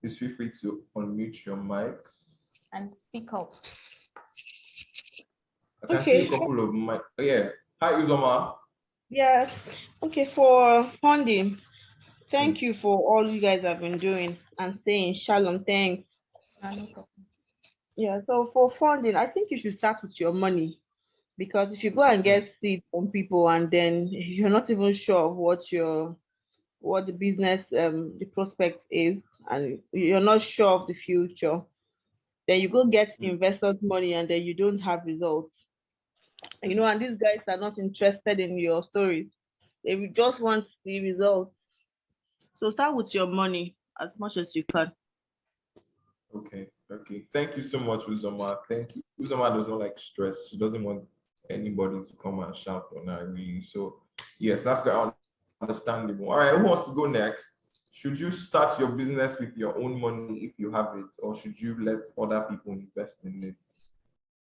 Please feel free to unmute your mics. And speak up. I can see a couple of mics. Oh, yeah. Hi, Uzoma. Yes. Okay, for funding, thank you for all you guys have been doing and saying shalom, thanks. No problem. Yeah, so for funding, I think you should start with your money, because if you go and get seed from people and then you're not even sure of what the business the prospect is, and you're not sure of the future, then you go get investors money and then you don't have results. And these guys are not interested in your stories. They will just want to see results. So start with your money as much as you can. Okay. Thank you so much, Uzoma. Thank you. Uzoma does not like stress. She doesn't want anybody to come and shout on her, really. So, yes, that's quite understandable. All right, who wants to go next? Should you start your business with your own money if you have it, or should you let other people invest in it?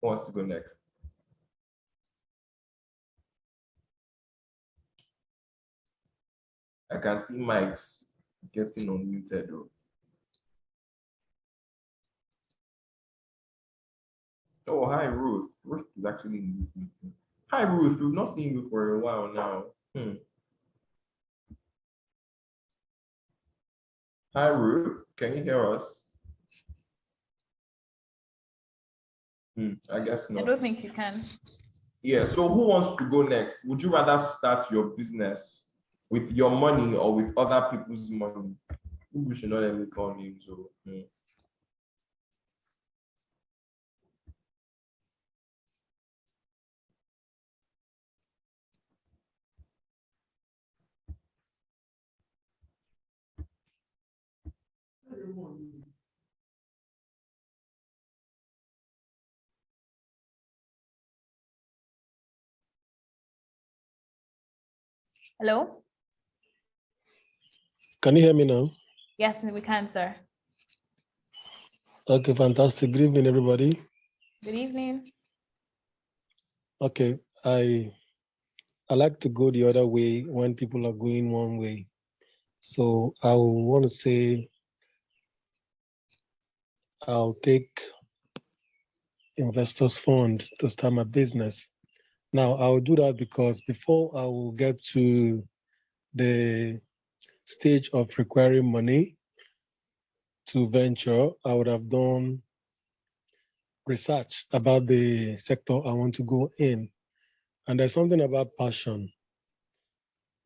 Who wants to go next? I can see mics getting unmuted though. Oh, hi, Ruth. Ruth is actually in this meeting. Hi, Ruth. We've not seen you for a while now. Hi, Ruth. Can you hear us? I guess not. I don't think you can. Yeah, so who wants to go next? Would you rather start your business with your money or with other people's money? We should not let me call names. So, Hello? Can you hear me now? Yes, we can, sir. Okay, fantastic. Good evening, everybody. Good evening. Okay, I like to go the other way when people are going one way. So I want to say I'll take investors fund to start my business. Now I'll do that because before I will get to the stage of requiring money to venture, I would have done research about the sector I want to go in. And there's something about passion.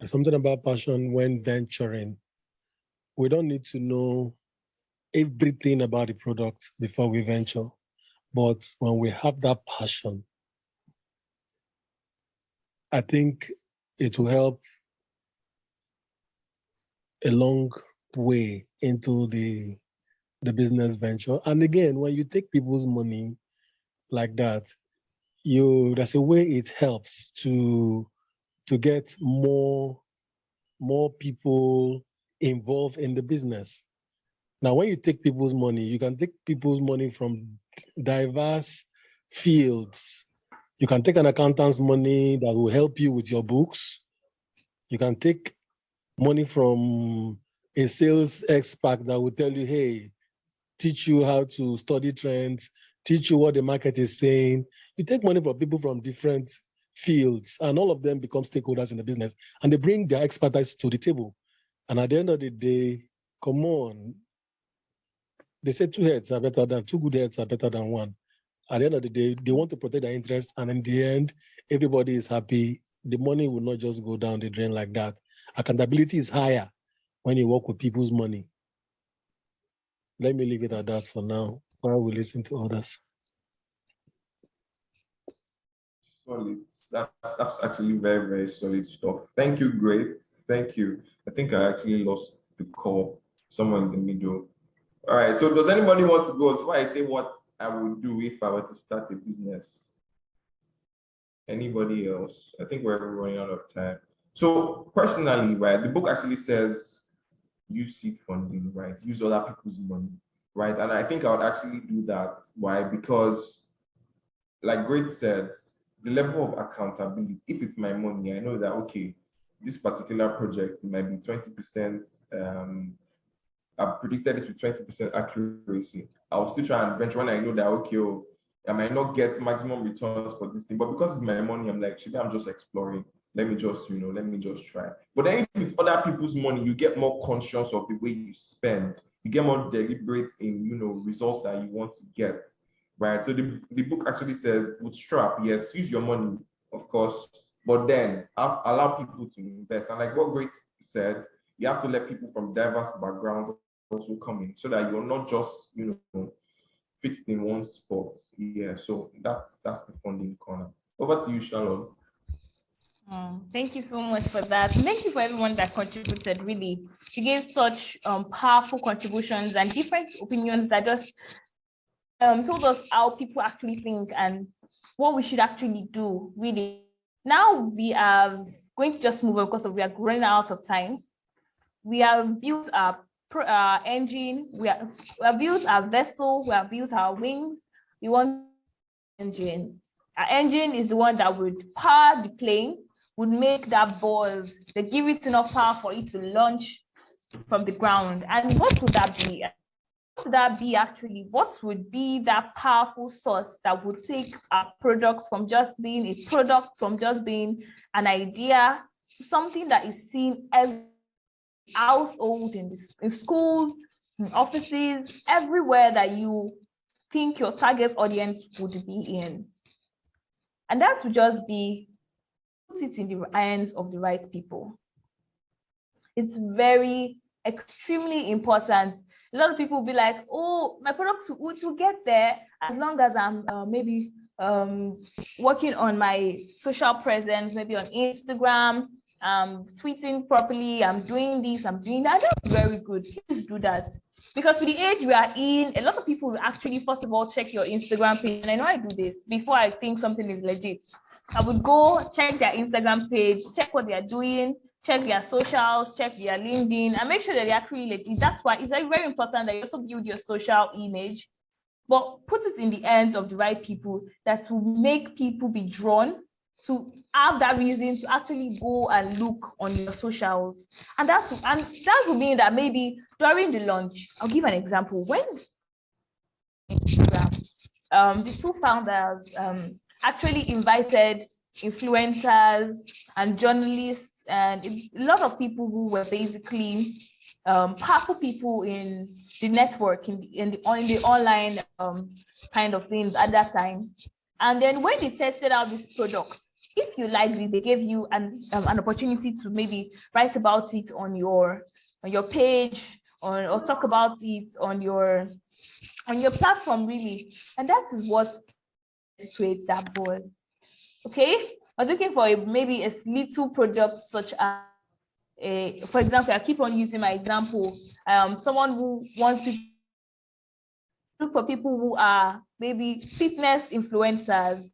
There's something about passion when venturing. We don't need to know everything about the product before we venture. But when we have that passion, I think it will help a long way into the business venture. And again, when you take people's money like that, there's a way it helps to get more people involved in the business. Now, when you take people's money, you can take people's money from diverse fields. You can take an accountant's money that will help you with your books. You can take money from a sales expert that will tell you, hey, teach you how to study trends, teach you what the market is saying. You take money from people from different fields, and all of them become stakeholders in the business, and they bring their expertise to the table. And at the end of the day, come on, they say two good heads are better than one. At the end of the day, they want to protect their interests, and in the end, everybody is happy. The money will not just go down the drain like that. Accountability is higher when you work with people's money. Let me leave it at that for now, while we listen to others. solid. That's actually very, very solid stuff. Thank you, great. Thank you. I think I actually lost the call somewhere in the middle. All right. So does anybody want to go? So I say what I would do if I were to start a business. Anybody else? I think we're running out of time. So personally, right, the book actually says use seed funding, right? Use other people's money, right? And I think I would actually do that. Why? Because, like Great said, the level of accountability, if it's my money, I know that, okay, this particular project might be 20% I predicted this with 20% accuracy, I'll still try and venture when I know that, okay, oh, I might not get maximum returns for this thing, but because it's my money, I'm like, I'm just exploring. Let me just try. But then if it's other people's money, you get more conscious of the way you spend. You get more deliberate in, results that you want to get, right? So the book actually says, bootstrap, yes, use your money, of course, but then allow people to invest. And like what Great said, you have to let people from diverse backgrounds also come in so that you're not just, fixed in one spot. Yeah, so that's the funding corner. Over to you, Shalom. Thank you so much for that. Thank you for everyone that contributed. Really, you gave such powerful contributions and different opinions that just told us how people actually think and what we should actually do. Really, now we are going to just move on because we are running out of time. We have built our engine. We have built our vessel. We have built our wings. We want engine. Our engine is the one that would power the plane, would make that buzz, they give it enough power for it to launch from the ground. And what would that be? What would that be actually? What would be that powerful source that would take our products from just being a product, from just being an idea, to something that is seen every household, in schools, in offices, everywhere that you think your target audience would be in? And that would just be put it in the hands of the right people. It's very extremely important. A lot of people will be like, oh, my product will get there as long as I'm maybe working on my social presence, maybe on Instagram, tweeting properly, I'm doing this, I'm doing that. That's very good. Please do that. Because with the age we are in, a lot of people will actually, first of all, check your Instagram page. And I know I do this before I think something is legit. I would go check their Instagram page, check what they are doing, check their socials, check their LinkedIn, and make sure that they're actually legit. That's why it's very important that you also build your social image, but put it in the hands of the right people that will make people be drawn to have that reason to actually go and look on your socials. And that would mean that maybe during the launch, I'll give an example. When Instagram, the two founders actually invited influencers and journalists and a lot of people who were basically powerful people in the network, in the online kind of things at that time. And then when they tested out this product, if you liked it, they gave you an opportunity to maybe write about it on your page or talk about it on your platform, really. And that is what creates that buzz. Okay, I was looking for maybe a little product such as for example, I keep on using my example. Someone who wants to look for people who are maybe fitness influencers.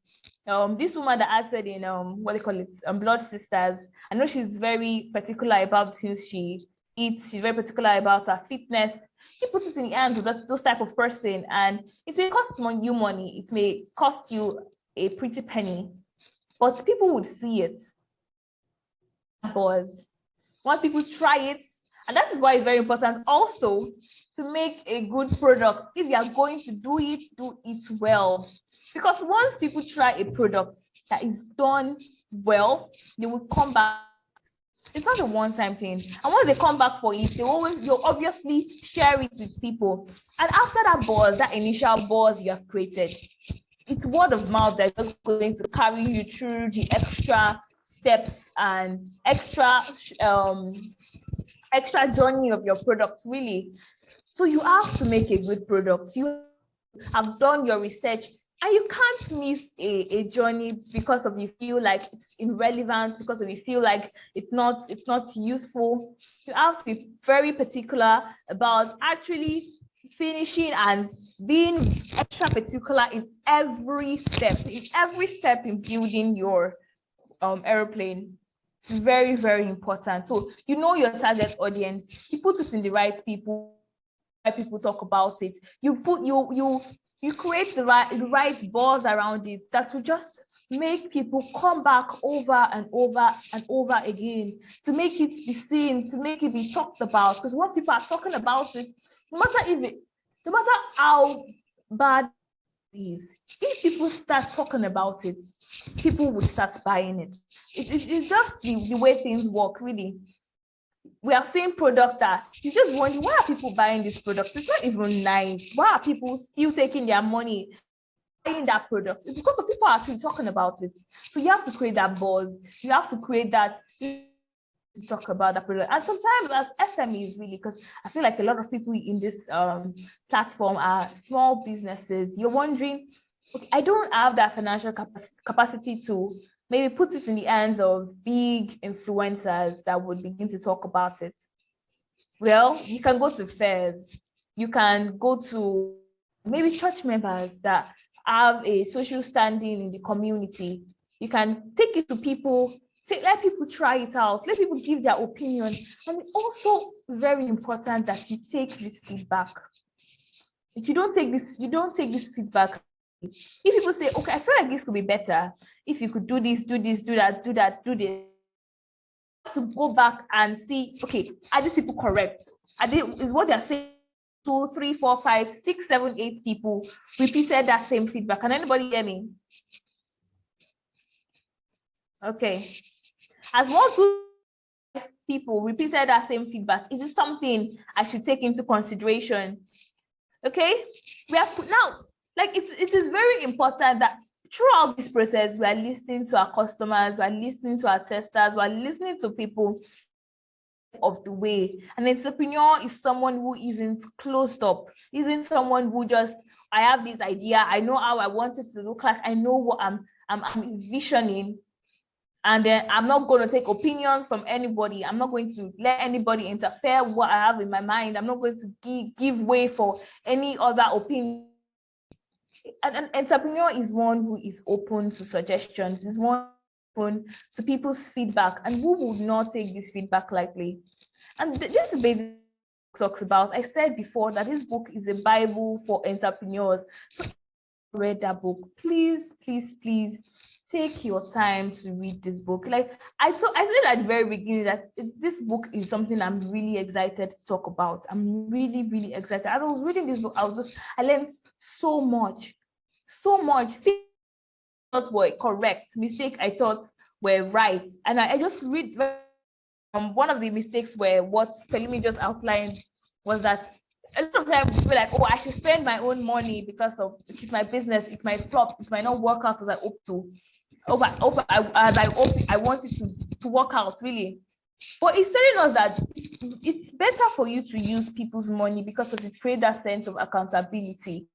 This woman that acted in what they call it, Blood Sisters. I know she's very particular about the things she eats. She's very particular about her fitness. She puts it in the hands of those type of person, and it may cost you money. It may cost you a pretty penny, but people would see it. Because once people try it, and that is why it's very important also to make a good product. If you are going to do it well. Because once people try a product that is done well, they will come back. It's not a one-time thing. And once they come back for it, they'll obviously share it with people. And after that buzz, that initial buzz you have created, it's word of mouth that's just going to carry you through the extra steps and extra journey of your product, really. So you have to make a good product. You have done your research, and you can't miss a journey because of you feel like it's irrelevant, because of you feel like it's not useful. You have to be very particular about actually finishing and being extra particular in every step in building your airplane. It's very, very important. So you know your target audience, you put it in the right people, people talk about it. You create the right buzz around it that will just make people come back over and over and over again, to make it be seen, to make it be talked about. Because once people are talking about it, no matter how bad it is, if people start talking about it, people will start buying it. It's just the way things work, really. We have seen product that you just wonder, why are people buying this product? It's not even nice. Why are people still taking their money buying that product? It's because of people are actually talking about it. So you have to create that buzz. You have to create that to talk about that product. And sometimes as SMEs, really, because I feel like a lot of people in this platform are small businesses. You're wondering, okay, I don't have that financial capacity to maybe put it in the hands of big influencers that would begin to talk about it. Well, you can go to fairs. You can go to maybe church members that have a social standing in the community. You can take it to people, let people try it out, let people give their opinion. And it's also very important that you take this feedback. If you don't take this feedback. If people say, okay, I feel like this could be better, if you could do this, do this, do that, do that, do this, to go back and see, okay, are these people correct? Is what they're saying 2, 3, 4, 5, 6, 7, 8 people repeated that same feedback? Can anybody hear me? Okay. As 1, 2 people repeated that same feedback, is it something I should take into consideration? Okay, we have now, like it is very important that throughout this process, we are listening to our customers, we are listening to our testers, we are listening to people of the way. An entrepreneur is someone who isn't closed up, isn't someone who just, I have this idea, I know how I want it to look like, I know what I'm envisioning, and then I'm not going to take opinions from anybody. I'm not going to let anybody interfere with what I have in my mind. I'm not going to give way for any other opinion. An entrepreneur is one who is open to suggestions, is one open to people's feedback, and who would not take this feedback lightly. And this is basically what it talks about. I said before that this book is a Bible for entrepreneurs. So if you read that book, please, please, please take your time to read this book. Like I said at the very beginning that this book is something I'm really excited to talk about. I'm really, really excited. As I was reading this book, I learned so much. Things I thought were correct, mistake I thought were right. And I just read one of the mistakes were what Pelumi just outlined was that a lot of times people like, oh, I should spend my own money because of it's my business, it's my flop, it might not work out as I hope to. I want it to work out, really. But it's telling us that it's better for you to use people's money because it creates that sense of accountability,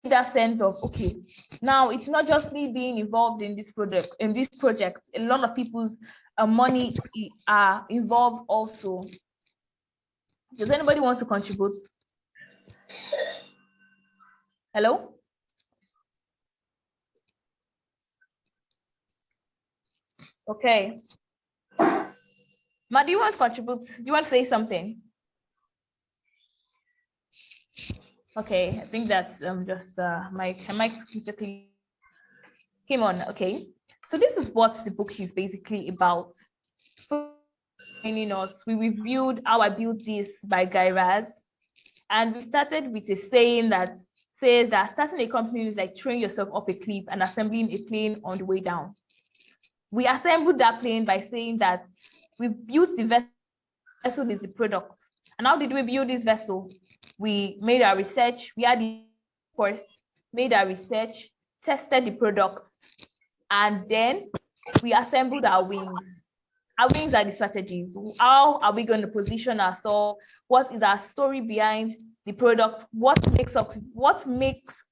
that sense of, okay, now it's not just me being involved in this project. A lot of people's money are involved also. Does anybody want to contribute? Hello? Okay. Ma, do you want to contribute? Do you want to say something? Okay, I think that's just my mic basically came on. Okay, so this is what the book is basically about. We reviewed How I Built This by Guy Raz, and we started with a saying that says that starting a company is like throwing yourself off a cliff and assembling a plane on the way down. We assembled that plane by saying that we built the vessel is the product. And how did we build this vessel? We made our research, we had the first, made our research, tested the product, and then we assembled our wings. Our wings are the strategies. How are we going to position ourselves? What is our story behind the product? What makes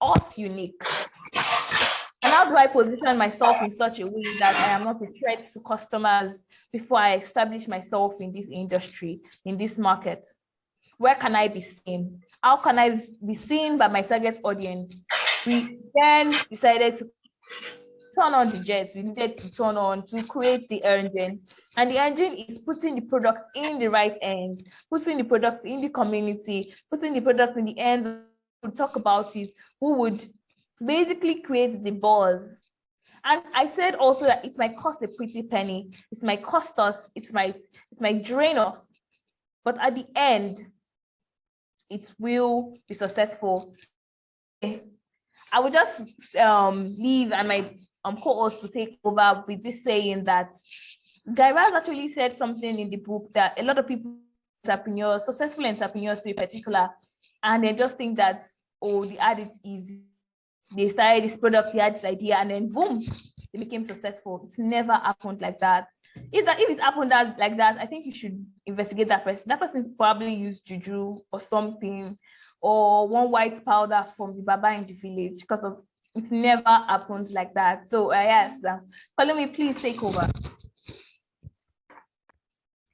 us unique? And how do I position myself in such a way that I am not a threat to customers before I establish myself in this industry, in this market? Where can I be seen? How can I be seen by my target audience? We then decided to turn on the jet. We needed to turn on to create the engine. And the engine is putting the product in the right hands, putting the product in the community, putting the product in the hands who talk about it, who would basically create the buzz. And I said also that it might cost a pretty penny, it might cost us, it might drain us, but at the end, it will be successful. I will just leave and my co-host will take over with this saying that Guy Raz actually said something in the book that a lot of people, entrepreneurs, successful entrepreneurs in particular, and they just think that, oh, the ad is easy. They started this product, they had this idea, and then boom, they became successful. It's never happened like that. If it happened like that, I think you should investigate that person. That person's probably used juju or something, or one white powder from the Baba in the village, because of it never happens like that. So yes, follow me, please take over.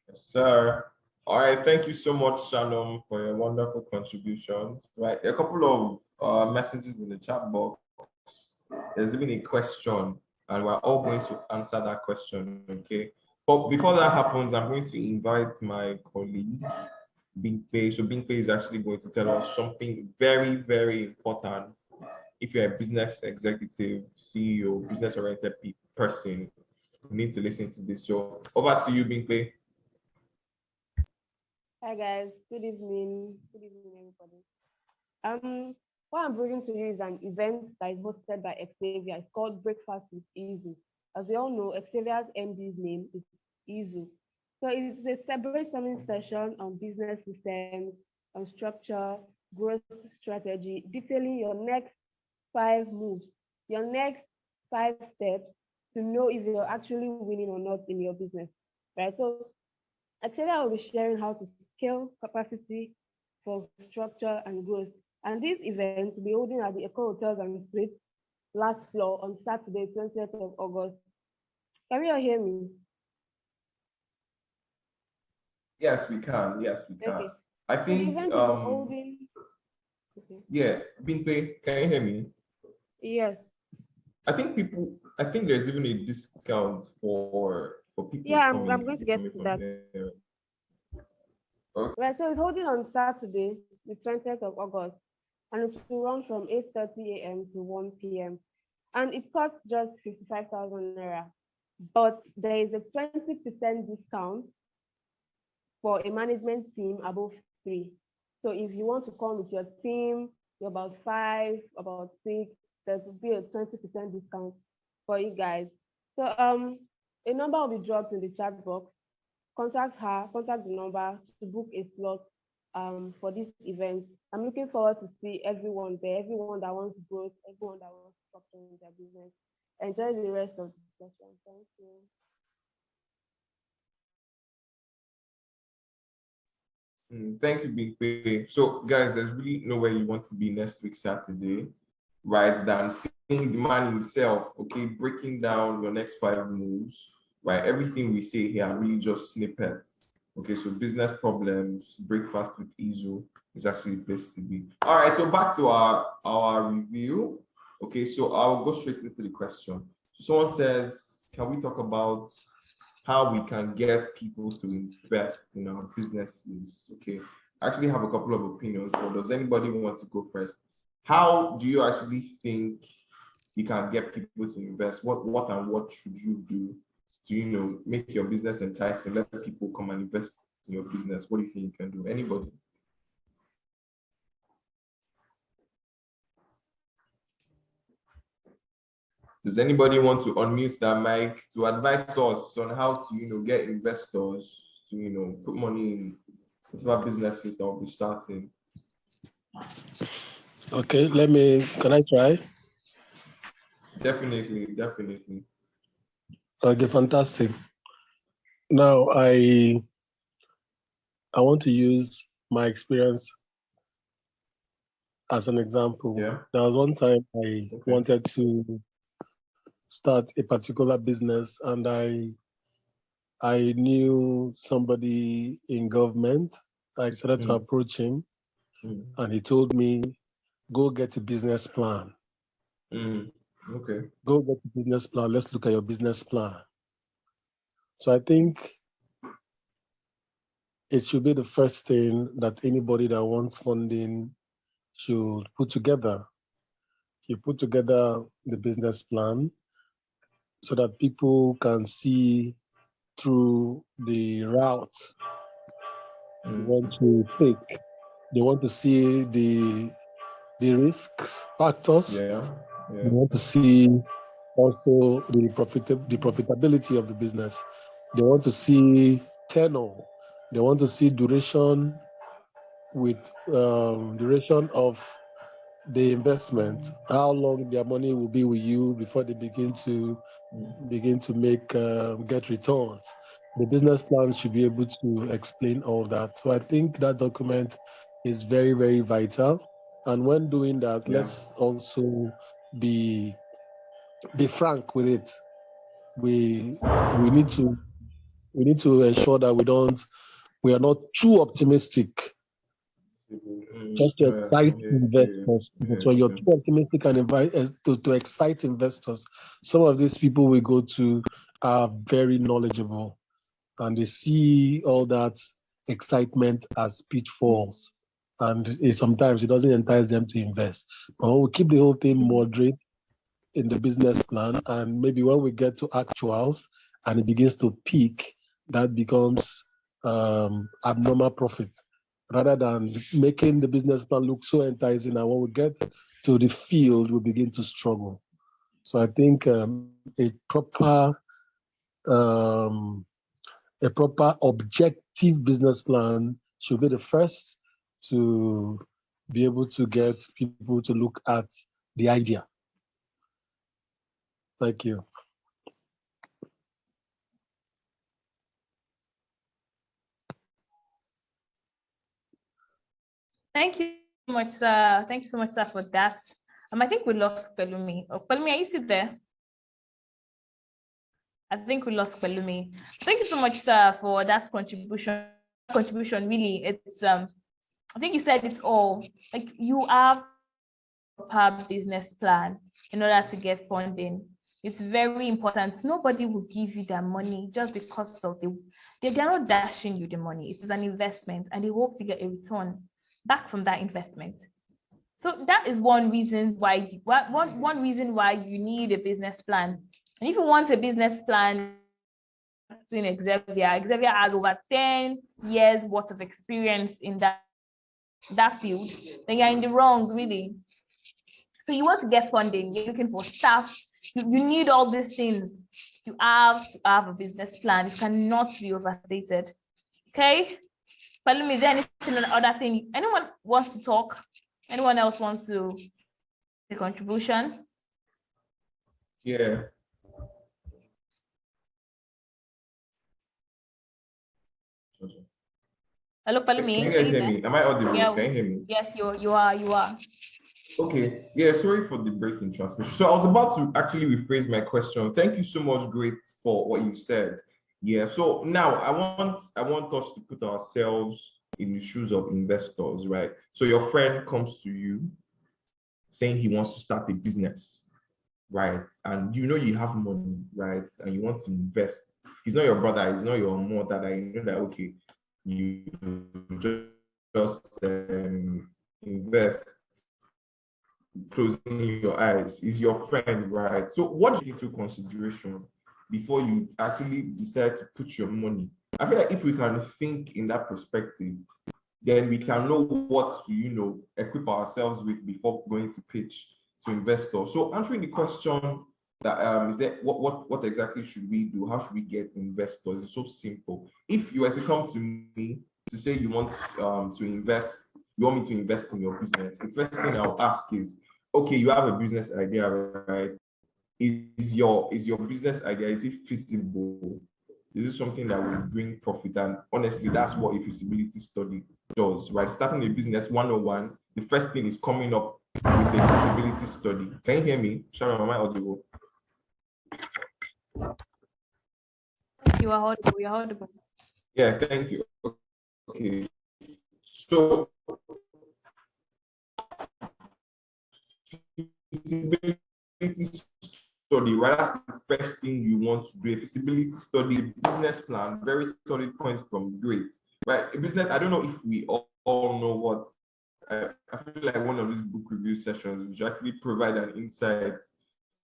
Yes, sir. All right, thank you so much, Shannon, for your wonderful contributions. Right, a couple of messages in the chat box. There's even a question, and we're all going to answer that question, okay? But before that happens, I'm going to invite my colleague, Bingpe. So Bingpe is actually going to tell us something very, very important. If you're a business executive, CEO, business-oriented person, you need to listen to this. So over to you, Bingpe. Hi guys, good evening. Good evening, everybody. What I'm bringing to you is an event that is hosted by Hexavian. It's called Breakfast with Izu. As we all know, Hexavian's MD's name is Izu. So it's a separate summit session on business systems, on structure, growth strategy, detailing your next 5 moves, your next 5 steps to know if you're actually winning or not in your business, right? So Hexavian will be sharing how to scale capacity for structure and growth. And this event will be holding at the Eco Hotels and Suites, last floor, on Saturday, 20th of August. Can you all hear me? Yes, we can. Yes, we can. Okay. I So the think event will be holding. Okay. yeah, Bingpe, can you hear me? Yes. I think there's even a discount for people Yeah, coming I'm going to get to from that. there. Okay. Right, so it's holding on Saturday, the 20th of August, and it will run from 8:30 a.m. to 1 p.m. And it costs just 55,000 naira. But there is a 20% discount for a management team above 3. So if you want to come with your team, you're about 5, about 6, there will be a 20% discount for you guys. So a number will be dropped in the chat box. Contact the number to book a slot for this event. I'm looking forward to see everyone there, everyone that wants growth, everyone that wants structure in their business. Enjoy the rest of the session. Thank you. Thank you, Bingpe. So, guys, there's really nowhere you want to be next week Saturday, right? Than seeing the man himself, okay, breaking down your next 5 moves, right? Everything we say here are really just snippets. Okay, so business problems, breakfast with Izu is actually the place to be. All right, so back to our review. Okay, so I'll go straight into the question. So someone says, can we talk about how we can get people to invest in our businesses? Okay, I actually have a couple of opinions, but does anybody want to go first? How do you actually think you can get people to invest? What should you do to make your business enticing, let people come and invest in your business? What do you think you can do? Anybody? Does anybody want to unmute that mic to advise us on how to get investors to put money in whatever businesses that will be starting? Okay, can I try? Definitely. Okay, fantastic. Now I want to use my experience as an example. Yeah. There was one time I wanted to start a particular business, and I knew somebody in government. I decided to approach him, and he told me, go get a business plan. Okay. Go get a business plan. Let's look at your business plan. So I think it should be the first thing that anybody that wants funding should put together. You put together the business plan, so that people can see through the route they want to take. They want to see the risks factors. Yeah. They want to see also the profitability of the business. They want to see tenure. They want to see duration with duration of the investment, how long their money will be with you before they begin to make get returns. The business plans should be able to explain all that. So I think that document is very, very vital. And when doing that, Yeah. let's also be frank with it. We need to ensure that we are not too optimistic just to excite investors. Because when you're too optimistic and to excite investors, some of these people we go to are very knowledgeable and they see all that excitement as pitfalls. And sometimes it doesn't entice them to invest. But when we keep the whole thing moderate in the business plan, and maybe when we get to actuals and it begins to peak, that becomes abnormal profit rather than making the business plan look so enticing. And when we get to the field, we begin to struggle. So I think a proper objective business plan should be the first to be able to get people to look at the idea. Thank you. Thank you so much, sir. Thank you so much, sir, for that. I think we lost Pelumi. Oh, Pelumi, are you still there? I think we lost Pelumi. Thank you so much, sir, for that contribution. Really, it's I think you said it's all. Like, you have a proper business plan in order to get funding. It's very important. Nobody will give you their money just because of they're not dashing you the money. It is an investment, and they hope to get a return back from that investment. So that is one reason why one reason why you need a business plan. And if you want a business plan in Xavier has over 10 years worth of experience in that field, then you're in the wrong, really. So you want to get funding, you're looking for staff, you need all these things. You have to have a business plan. It cannot be overstated. Okay? Palumi, is there anything on other thing? Anyone wants to talk? Anyone else wants to make a contribution? Yeah. Hello, Palumi. Can you guys hear me? Am I audible? Yeah. Can you hear me? Yes, you are. Okay. Yeah, sorry for the break in transmission. So I was about to actually rephrase my question. Thank you so much, Great, for what you said. Yeah. So now I want us to put ourselves in the shoes of investors, right? So your friend comes to you saying he wants to start a business, right? And you know you have money, right? And you want to invest. He's not your brother, he's not your mother, that you know that, okay, you just invest, closing your eyes. Is your friend, right? So what do you take into consideration before you actually decide to put your money? I feel like if we can think in that perspective, then we can know what to, equip ourselves with before going to pitch to investors. So answering the question that is that what exactly should we do? How should we get investors? It's so simple. If you were to come to me to say you want to invest, you want me to invest in your business, the first thing I'll ask is, okay, you have a business idea, right? Is your business idea, is it feasible? Is it something that will bring profit? And honestly, that's what a feasibility study does, right? Starting a business 101, the first thing is coming up with a feasibility study. Can you hear me? Sharon, am I audible? You are audible. Yeah, thank you. Okay. So feasibility study, right? That's the first thing you want to do. A feasibility study, business plan, very solid points from Great, right? A business, I don't know if we all know what, I feel like one of these book review sessions, which actually provide an insight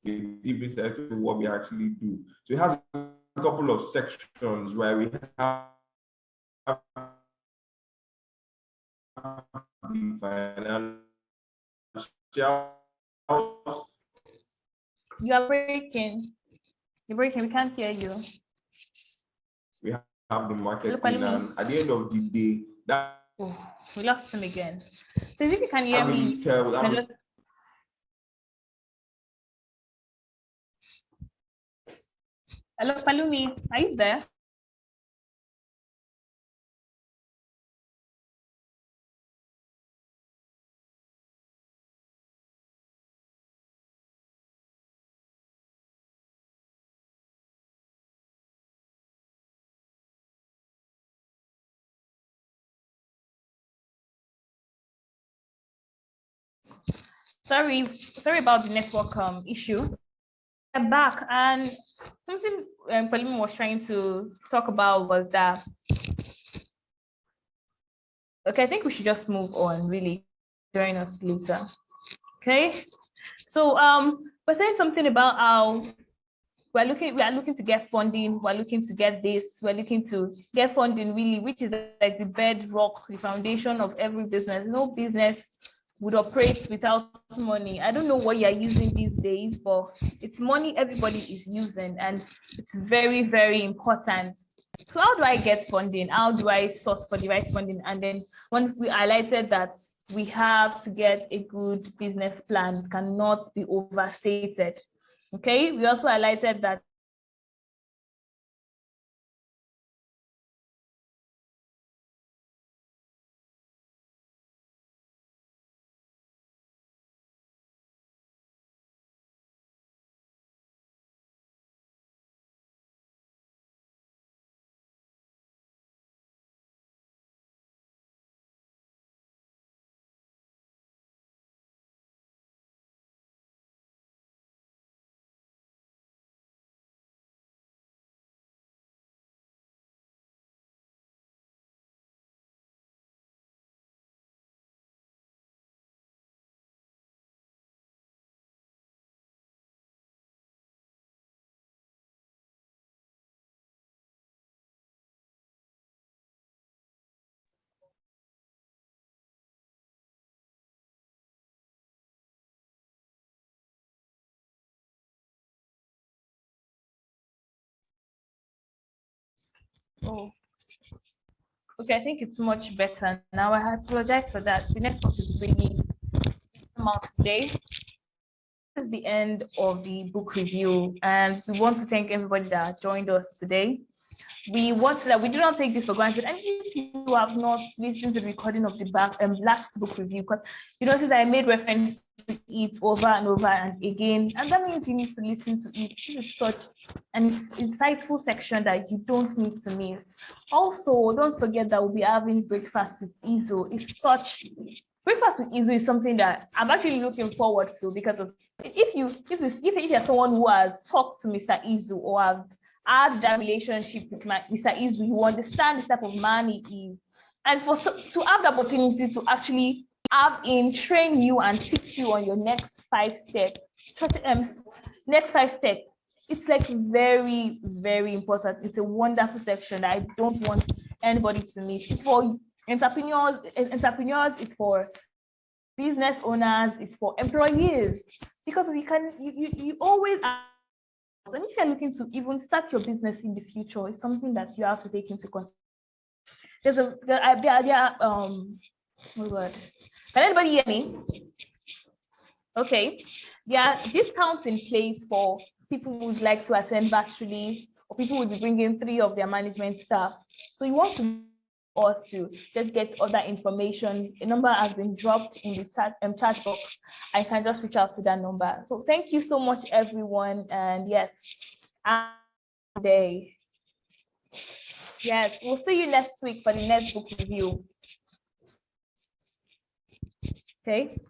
a deep insight into what we actually do. So it has a couple of sections where we have the financial. You are breaking. You're breaking. We can't hear you. We have the marketing, Look at me. and at the end of the day, that Oh, we lost him again. So if you can hear me, really tell. you can just. Hello, Palumi. Are you there? Sorry about the network issue. I'm back, and something Palumi was trying to talk about was that. Okay, I think we should just move on. Really, join us later. Okay, so we're saying something about how we are looking to get funding, we're looking to get this, we're looking to get funding really, which is like the bedrock, the foundation of every business. No business would operate without money. I don't know what you're using these days, but it's money everybody is using, and it's very, very important. So how do I get funding? How do I source for the right funding? And then when we highlighted that we have to get a good business plan, it cannot be overstated. Okay, we also highlighted that oh, okay, I think it's much better now. I apologize for that. The network is really out today. This is the end of the book review, and we want to thank everybody that joined us today. We want that we do not take this for granted. And if you have not listened to the recording of the last book review, because you notice that I made reference to it over and over and again, and that means you need to listen to it. This is such an insightful section that you don't need to miss. Also, don't forget that we'll be having breakfast with Izo. It's such breakfast with Izo is something that I'm actually looking forward to, because of if you're someone who has talked to Mr. Izo or have had that relationship with Mr. Izu, you understand the type of man he is. And to have the opportunity to actually have him train you and teach you on your next 5 steps, it's like very, very important. It's a wonderful section that I don't want anybody to miss. It's for entrepreneurs, it's for business owners, it's for employees, because you always. And if you're looking to even start your business in the future, it's something that you have to take into consideration. Oh God. Can anybody hear me? Okay. There are discounts in place for people who would like to attend virtually, or people would be bringing 3 of their management staff. So you want to us to just get other information. A number has been dropped in the chat box. I can just reach out to that number. So thank you so much, everyone. And yes, day. Yes, we'll see you next week for the next book review. Okay,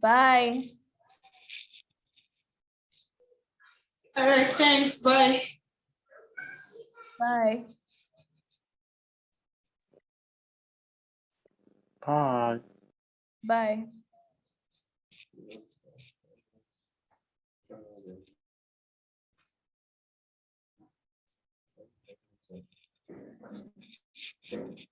bye. All right, thanks. Bye. Bye. Bye. Bye. Okay.